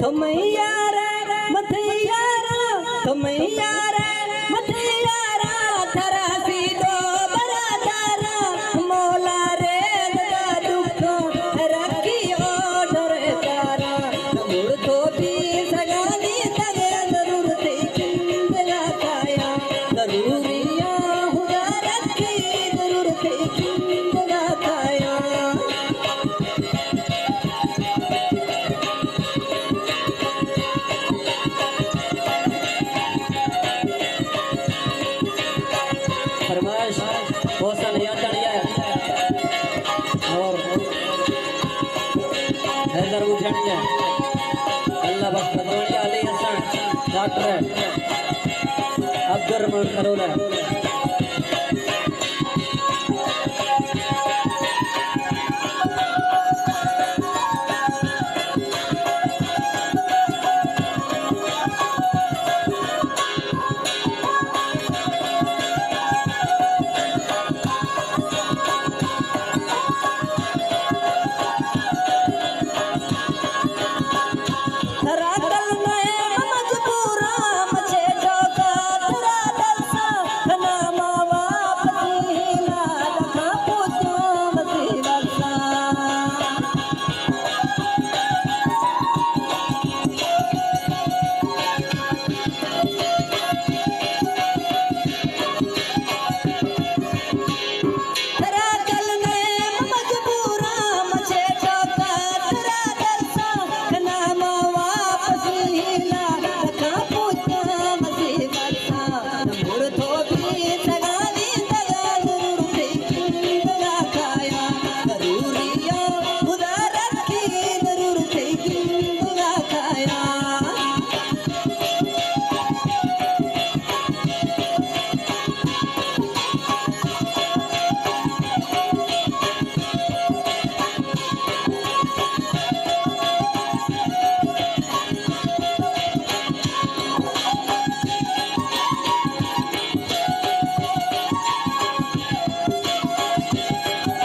थमैयारा मथैयारा थमैयारा मथैयारा थरा सीधो बरादारा मौला रे दा दुख रखियो डर तारा मुर तो भी सगानी तगे जरूर थी जिंदगा काया जरूरिया हुदा रखी जरूर थी जिंदगा काया फरमाइश बहुत सा नया चढ़िया और हैदर उजड़िया अल्लाह बख्श बदौलिया अली हसन डॉक्टर अब्दुल करोला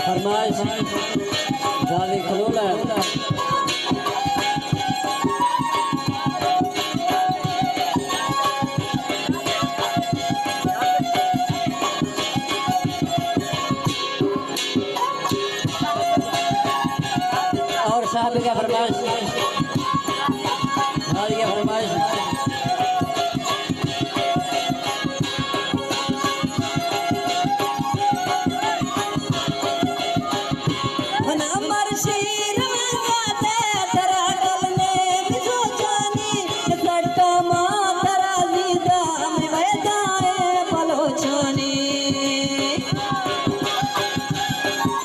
फरमाइश जाली खलोला और साहब का फरमाइश फरमाइश